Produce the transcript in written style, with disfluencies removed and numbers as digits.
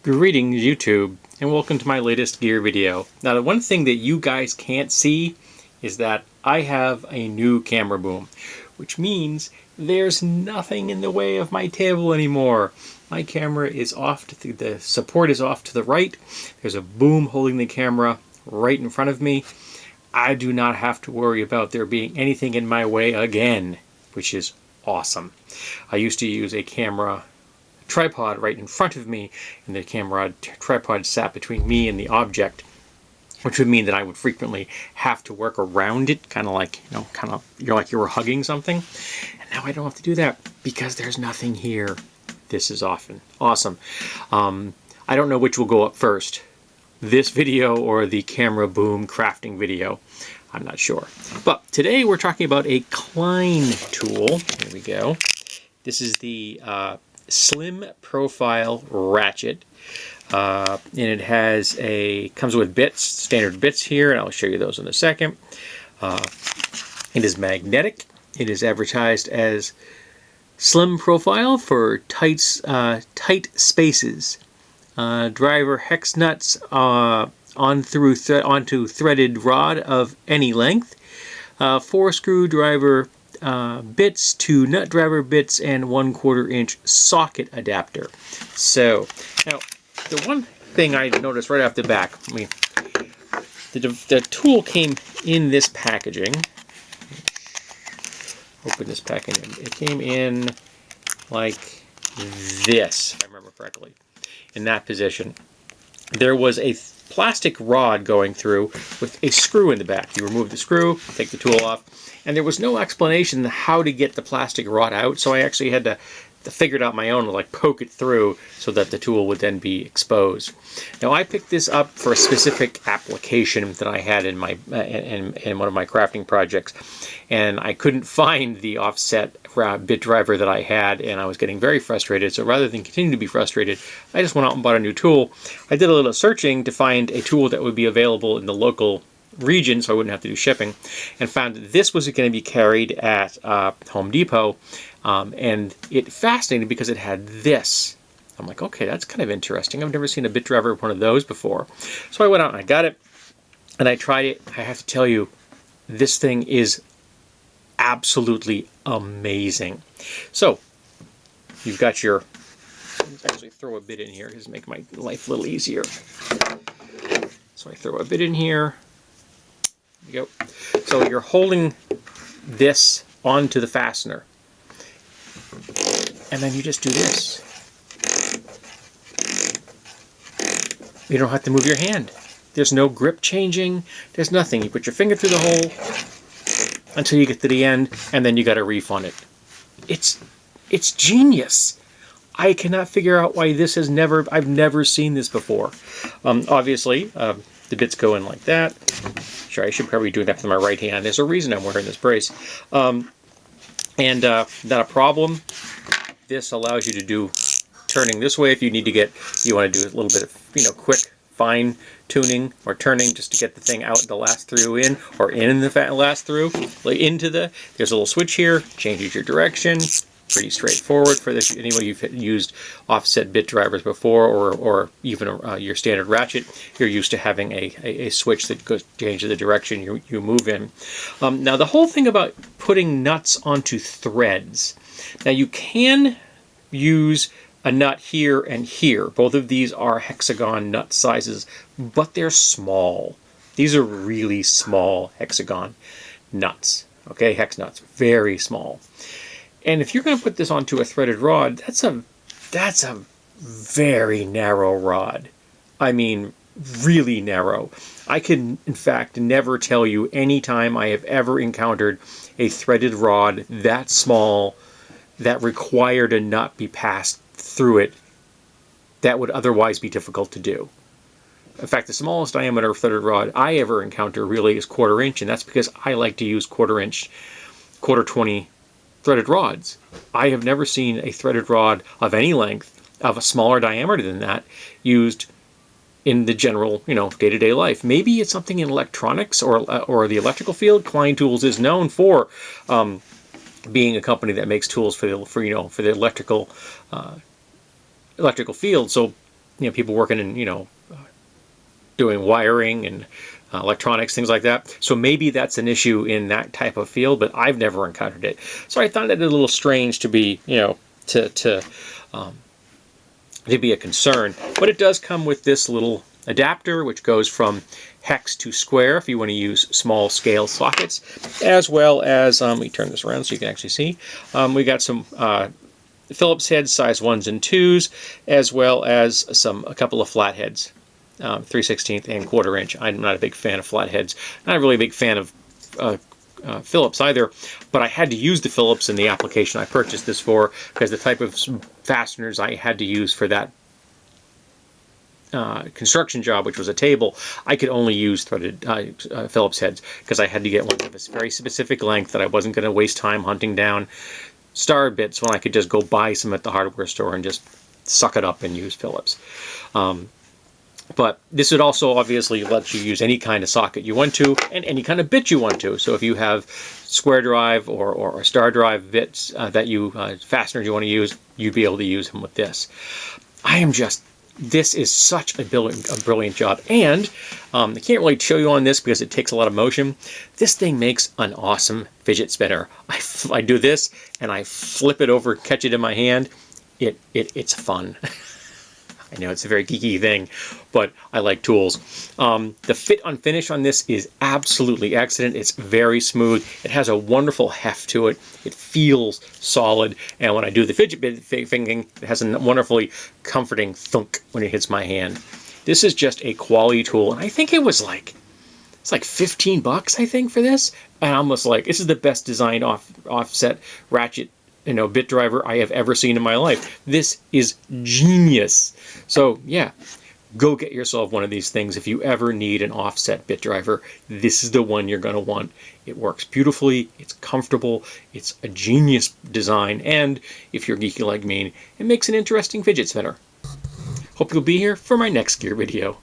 Greetings YouTube, and welcome to my latest gear video. Now the one thing that you guys can't see is that I have a new camera boom, which means there's nothing in the way of my table anymore. My camera is off to the support is off to the right. There's a boom holding the camera right in front of me. I do not have to worry about there being anything in my way again, which is awesome. I used to use a camera tripod right in front of me, and the camera tripod sat between me and the object, which would mean that I would frequently have to work around it, kind of like, you're like you were hugging something. And now I don't have to do that because there's nothing here. This is awesome. I don't know which will go up first, this video or the camera boom crafting video. I'm not sure. But today we're talking about a Klein tool. Here we go. This is the Slim Profile Ratchet, and it has comes with bits, standard bits here, and I'll show you those in a second. It is magnetic. It is advertised as slim profile for tight spaces. Driver hex nuts onto threaded rod of any length. 4 screwdriver bits, 2 nut driver bits, and 1/4 inch socket adapter. So now the one thing I noticed right off the back, the tool came in this packaging. Open this packaging. It came in like this, if I remember correctly, in that position. There was a plastic rod going through with a screw in the back. You remove the screw, take the tool off, and there was no explanation how to get the plastic rod out, so I actually had to figure it out my own, like poke it through so that the tool would then be exposed. Now I picked this up for a specific application that I had in my in one of my crafting projects, and I couldn't find the offset bit driver that I had, and I was getting very frustrated. So rather than continue to be frustrated, I just went out and bought a new tool. I did a little searching to find a tool that would be available in the local region so I wouldn't have to do shipping, and found that this was going to be carried at Home Depot, and it fascinated because it had this. I'm like, okay, that's kind of interesting. I've never seen a bit driver with one of those before. So I went out and I got it, and I tried it. I have to tell you, this thing is absolutely amazing. So you've got your, let's actually throw a bit in here just to make my life a little easier. So I throw a bit in here. There you go. So you're holding this onto the fastener, and then you just do this. You don't have to move your hand. There's no grip changing. There's nothing. You put your finger through the hole until you get to the end, and then you got to reef on it. It's genius. I cannot figure out why this has I've never seen this before. Obviously, the bits go in like that. Sure, I should probably do that with my right hand. There's a reason I'm wearing this brace. Not a problem. This allows you to do turning this way if you need to you want to do a little bit of, quick fine tuning or turning just to get the thing out the last through in, or in the last through, there's a little switch here, changes your direction. Pretty straightforward for this. Anyway, you've used offset bit drivers before, or even your standard ratchet, you're used to having a switch that changes the direction you move in. Now the whole thing about putting nuts onto threads. Now you can use a nut here and here. Both of these are hexagon nut sizes, but they're small. These are really small hexagon nuts. Okay, hex nuts, very small. And if you're going to put this onto a threaded rod, that's a very narrow rod. I mean, really narrow. I can, in fact, never tell you any time I have ever encountered a threaded rod that small that required a nut be passed through it that would otherwise be difficult to do. In fact, the smallest diameter threaded rod I ever encounter really is 1/4 inch, and that's because I like to use 1/4 inch, 1/4-20 threaded rods. I have never seen a threaded rod of any length of a smaller diameter than that used in the general, day-to-day life. Maybe it's something in electronics or the electrical field. Klein Tools is known for being a company that makes tools for the electrical field. So people working in, doing wiring and electronics, things like that. So maybe that's an issue in that type of field, but I've never encountered it. So I found it a little strange to be, to be a concern. But it does come with this little adapter, which goes from hex to square if you want to use small scale sockets, as well as, let me turn this around so you can actually see, we got some Phillips heads, size 1s and 2s, as well as a couple of flatheads, 3/16 and 1/4 inch. I'm not a big fan of flatheads. Not really a big fan of Phillips either, but I had to use the Phillips in the application I purchased this for, because the type of fasteners I had to use for that construction job, which was a table, I could only use threaded Phillips heads, because I had to get one of a very specific length that I wasn't going to waste time hunting down star bits when I could just go buy some at the hardware store and just suck it up and use Phillips. But this would also obviously let you use any kind of socket you want to and any kind of bit you want to. So if you have square drive or star drive bits fasteners you want to use, you'd be able to use them with this. This is such a brilliant job. And I can't really show you on this because it takes a lot of motion. This thing makes an awesome fidget spinner. I do this and I flip it over, catch it in my hand. It's fun. I know it's a very geeky thing, but I like tools. The fit on finish on this is absolutely excellent. It's very smooth. It has a wonderful heft to it. It feels solid. And when I do the fidget bit thing, it has a wonderfully comforting thunk when it hits my hand. This is just a quality tool. And I think it's like $15, I think, for this. And I'm almost like, this is the best designed offset ratchet bit driver I have ever seen in my life. This is genius. So yeah, go get yourself one of these things. If you ever need an offset bit driver, this is the one you're going to want. It works beautifully, it's comfortable, it's a genius design, and if you're geeky like me, it makes an interesting fidget spinner. Hope you'll be here for my next gear video.